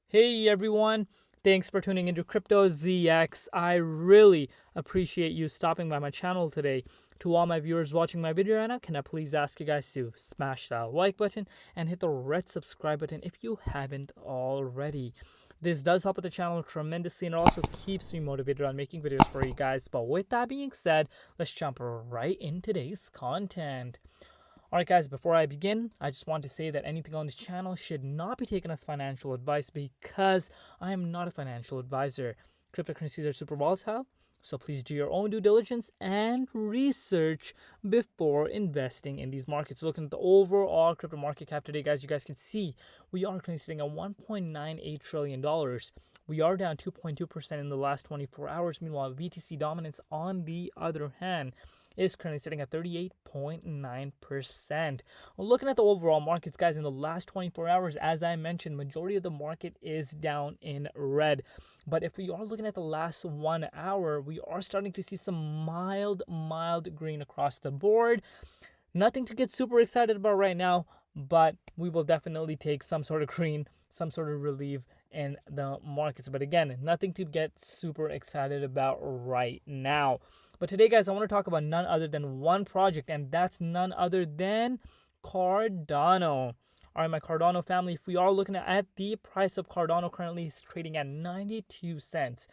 Hey everyone, thanks for tuning into Crypto ZX. I really appreciate you stopping by my channel today. To all my viewers watching my video right now, can I please ask you guys to smash that like button and hit the red subscribe button if you haven't already. This does help with the channel tremendously and it also keeps me motivated on making videos for you guys. But with that being said, let's jump right in today's content. Alright guys, before I begin, I just want to say that anything on this channel should not be taken as financial advice because I am not a financial advisor. Cryptocurrencies are super volatile, so please do your own due diligence and research before investing in these markets. Looking at the overall crypto market cap today, guys, you guys can see we are currently sitting at $1.98 trillion. We are down 2.2% in the last 24 hours. Meanwhile, BTC dominance, on the other hand, is currently sitting at 38.9%. Well, looking at the overall markets, guys, in the last 24 hours, as I mentioned, majority of the market is down in red. But if we are looking at the last 1 hour, we are starting to see some mild green across the board. Nothing to get super excited about right now, but we will definitely take some sort of green, some sort of relief in the markets. But again, nothing to get super excited about right now. But today, guys, I want to talk about none other than one project, and that's none other than Cardano. All right, my Cardano family, if we are looking at the price of Cardano, currently is trading at 92 cents.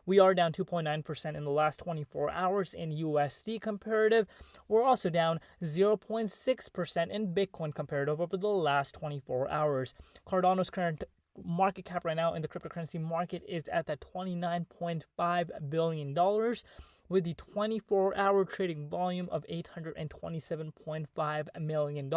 We are down 2.9% in the last 24 hours in USD comparative. We're also down 0.6% in Bitcoin comparative over the last 24 hours. Cardano's current market cap right now in the cryptocurrency market is at that $29.5 billion with the 24-hour trading volume of $827.5 million.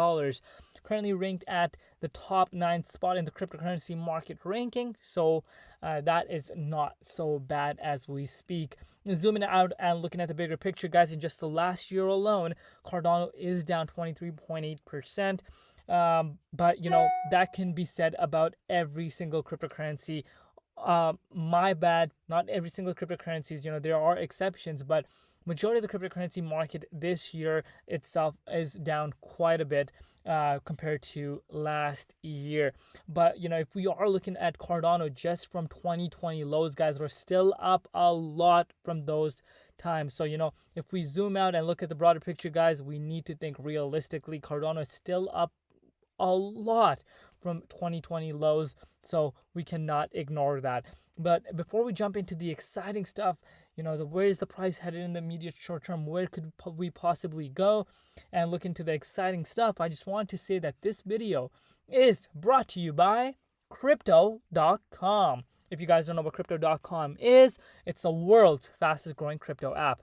Currently ranked at the top 9 spot in the cryptocurrency market ranking, so that is not so bad as we speak. Zooming out and looking at the bigger picture, guys, in just the last year alone, Cardano is down 23.8%. But that can be said about every single cryptocurrency. My bad, not every single cryptocurrencies, there are exceptions, but majority of the cryptocurrency market this year itself is down quite a bit compared to last year. But if we are looking at Cardano just from 2020 lows, guys, we're still up a lot from those times. So if we zoom out and look at the broader picture, guys, we need to think realistically. Cardano is still up a lot from 2020 lows, so we cannot ignore that. But before we jump into the exciting stuff, where is the price headed in the immediate short term, where could we possibly go, and look into the exciting stuff, I just want to say that this video is brought to you by Crypto.com. If you guys don't know what Crypto.com is, it's the world's fastest growing crypto app.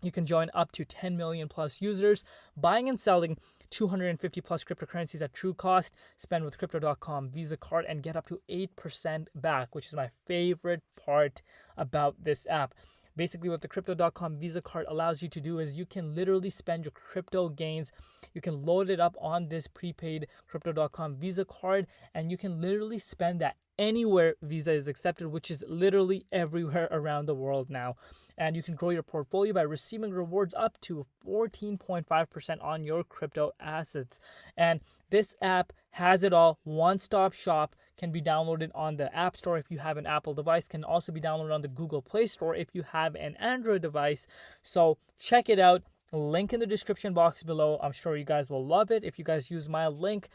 You can join up to 10 million plus users, buying and selling 250 plus cryptocurrencies at true cost. Spend with Crypto.com Visa card and get up to 8% back, which is my favorite part about this app. Basically, what the Crypto.com Visa card allows you to do is you can literally spend your crypto gains. You can load it up on this prepaid Crypto.com Visa card, and you can literally spend that anywhere Visa is accepted, which is literally everywhere around the world now. And you can grow your portfolio by receiving rewards up to 14.5% on your crypto assets. And this app has it all. One-stop shop, can be downloaded on the App Store if you have an Apple device, can also be downloaded on the Google Play Store if you have an Android device. So check it out. Link in the description box below. I'm sure you guys will love it. If you guys use my link,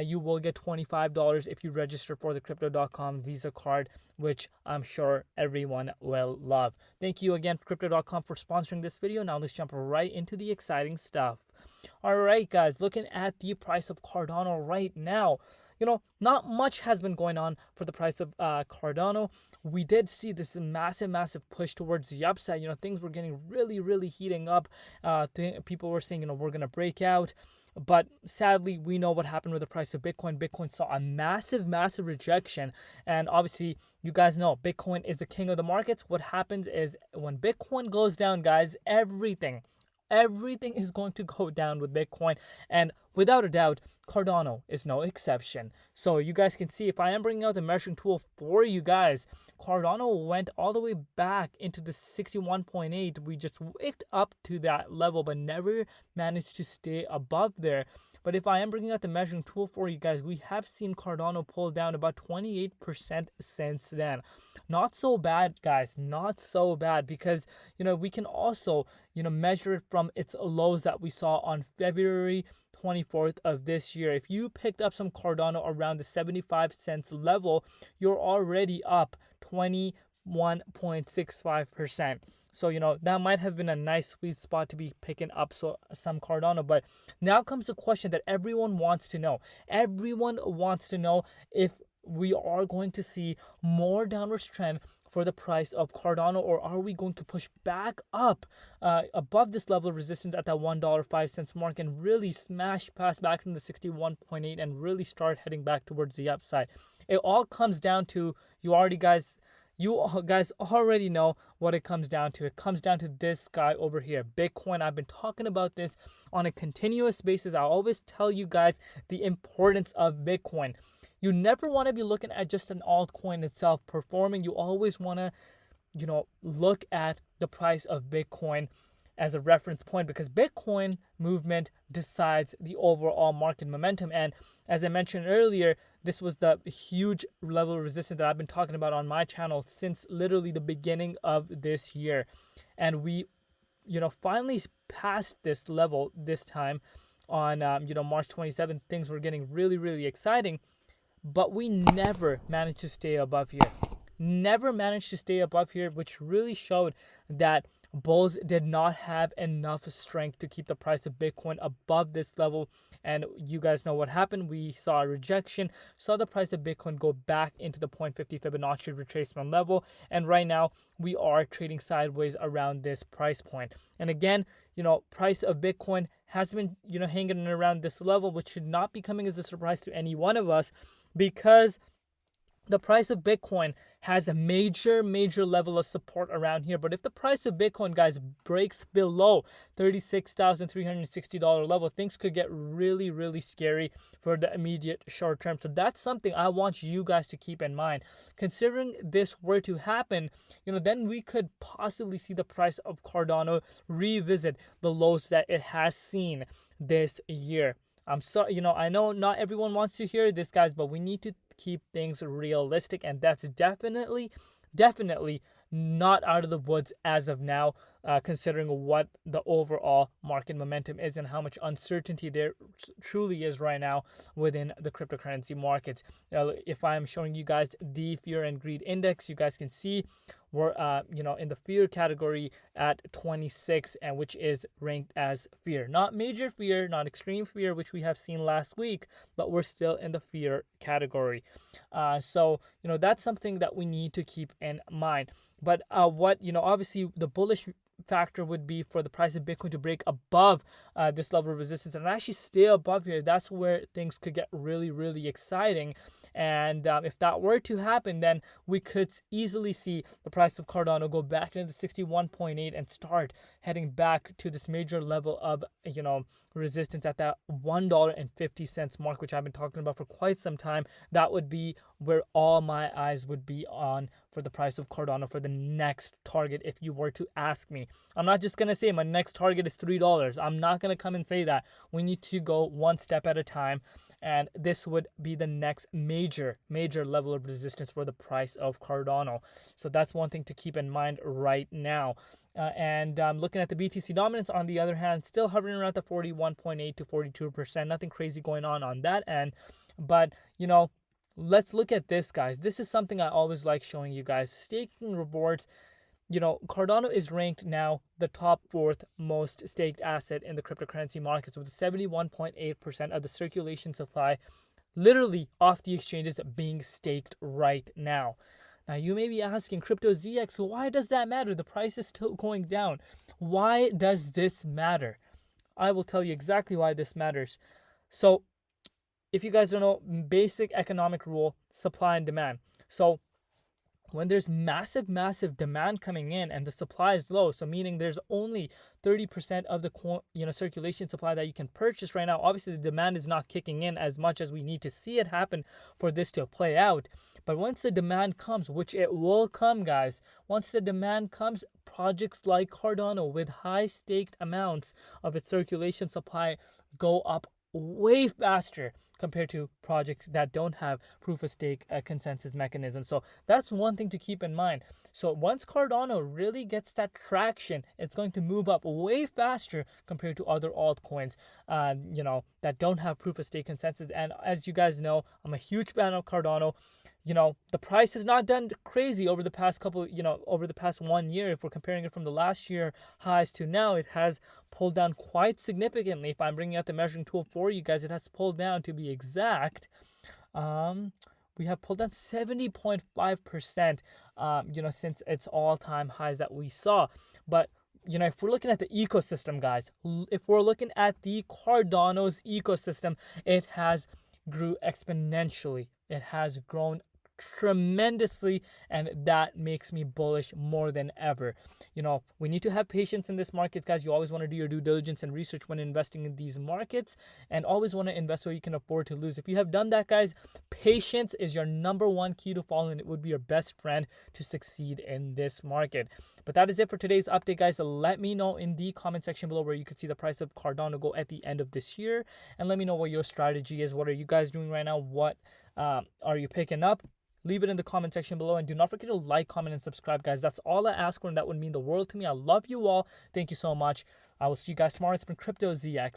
you will get $25 if you register for the Crypto.com Visa card, which I'm sure everyone will love. Thank you again, Crypto.com, for sponsoring this video. Now let's jump right into the exciting stuff. All right, guys, looking at the price of Cardano right now, not much has been going on for the price of Cardano. We did see this massive push towards the upside. Things were getting really heating up. People were saying, we're going to break out. But sadly, we know what happened with the price of Bitcoin. Bitcoin saw a massive rejection. And obviously, you guys know Bitcoin is the king of the markets. What happens is when Bitcoin goes down, guys, everything is going to go down with Bitcoin. And without a doubt, Cardano is no exception. So you guys can see, if I am bringing out the measuring tool for you guys, Cardano went all the way back into the 61.8. We just wicked up to that level, but never managed to stay above there. But if I am bringing out the measuring tool for you guys, we have seen Cardano pull down about 28% since then. Not so bad, guys, not so bad, because we can also measure it from its lows that we saw on February 24th of this year. If you picked up some Cardano around the 75 cents level, you're already up 21.65%. So, that might have been a nice sweet spot to be picking up some Cardano. But now comes the question that everyone wants to know. Everyone wants to know if we are going to see more downwards trend for the price of Cardano, or are we going to push back up above this level of resistance at that $1.05 mark and really smash past back into the 61.8 and really start heading back towards the upside? It all comes down to, you guys already know what it comes down to. It comes down to this guy over here, Bitcoin. I've been talking about this on a continuous basis. I always tell you guys the importance of Bitcoin. You never want to be looking at just an altcoin itself performing. You always want to, look at the price of Bitcoin as a reference point, because Bitcoin movement decides the overall market momentum. And as I mentioned earlier, this was the huge level of resistance that I've been talking about on my channel since literally the beginning of this year. And we, finally passed this level this time on, March 27th. Things were getting really, really exciting, but we never managed to stay above here. Which really showed that bulls did not have enough strength to keep the price of Bitcoin above this level. And you guys know what happened. We saw a rejection, saw the price of Bitcoin go back into the 0.50 Fibonacci retracement level. And right now we are trading sideways around this price point. And again, price of Bitcoin has been, hanging around this level, which should not be coming as a surprise to any one of us, because the price of Bitcoin has a major level of support around here. But if the price of Bitcoin, guys, breaks below $36,360 level, things could get really, really scary for the immediate short term. So that's something I want you guys to keep in mind. Considering this were to happen, then we could possibly see the price of Cardano revisit the lows that it has seen this year. I'm sorry, I know not everyone wants to hear this, guys, but we need to keep things realistic, and that's definitely not out of the woods as of now, considering what the overall market momentum is and how much uncertainty there truly is right now within the cryptocurrency markets. If I'm showing you guys the fear and greed index, you guys can see we're in the fear category at 26, and which is ranked as fear, not major fear, not extreme fear, which we have seen last week, but we're still in the fear category. So that's something that we need to keep in mind. But what obviously the bullish factor would be for the price of Bitcoin to break above this level of resistance and actually stay above here. That's where things could get really, really exciting. And if that were to happen, then we could easily see the price of Cardano go back into the 61.8 and start heading back to this major level of resistance at that $1.50 mark, which I've been talking about for quite some time. That would be where all my eyes would be on for the price of Cardano for the next target. If you were to ask me, I'm not just gonna say my next target is $3. I'm not gonna come and say that. We need to go one step at a time, and this would be the next major level of resistance for the price of Cardano. So that's one thing to keep in mind right now. And looking at the BTC dominance, on the other hand, still hovering around the 41.8 to 42%. Nothing crazy going on that end. But let's look at this, guys. This is something I always like showing you guys. Staking rewards. Cardano is ranked now the top 4th most staked asset in the cryptocurrency markets, with 71.8% of the circulation supply literally off the exchanges being staked right now. Now, you may be asking, CryptoZX, why does that matter? The price is still going down. Why does this matter? I will tell you exactly why this matters. So, if you guys don't know, basic economic rule, supply and demand. So, when there's massive demand coming in and the supply is low, so meaning there's only 30% of the circulation supply that you can purchase right now, obviously the demand is not kicking in as much as we need to see it happen for this to play out. But once the demand comes, which it will come, guys, once the demand comes, projects like Cardano with high staked amounts of its circulation supply go up way faster compared to projects that don't have proof of stake consensus mechanism. So that's one thing to keep in mind. So once Cardano really gets that traction, it's going to move up way faster compared to other altcoins, that don't have proof of stake consensus. And as you guys know, I'm a huge fan of Cardano. The price has not done crazy over the past over the past 1 year. If we're comparing it from the last year highs to now, it has pulled down quite significantly. If I'm bringing out the measuring tool for you guys, it has pulled down, to be exact. We have pulled down 70.5%, since its all-time highs that we saw. But if we're looking at the ecosystem, guys, if we're looking at the Cardano's ecosystem, it has grew exponentially. It has grown tremendously, and that makes me bullish more than ever. We need to have patience in this market, guys. You always want to do your due diligence and research when investing in these markets, and always want to invest so you can afford to lose. If you have done that, guys, patience is your number one key to follow, and it would be your best friend to succeed in this market. But that is it for today's update, guys. So let me know in the comment section below where you could see the price of Cardano go at the end of this year, and let me know what your strategy is. What are you guys doing right now? What are you picking up? Leave it in the comment section below, and do not forget to like, comment, and subscribe, guys. That's all I ask for, and that would mean the world to me. I love you all. Thank you so much. I will see you guys tomorrow. It's been Crypto ZX.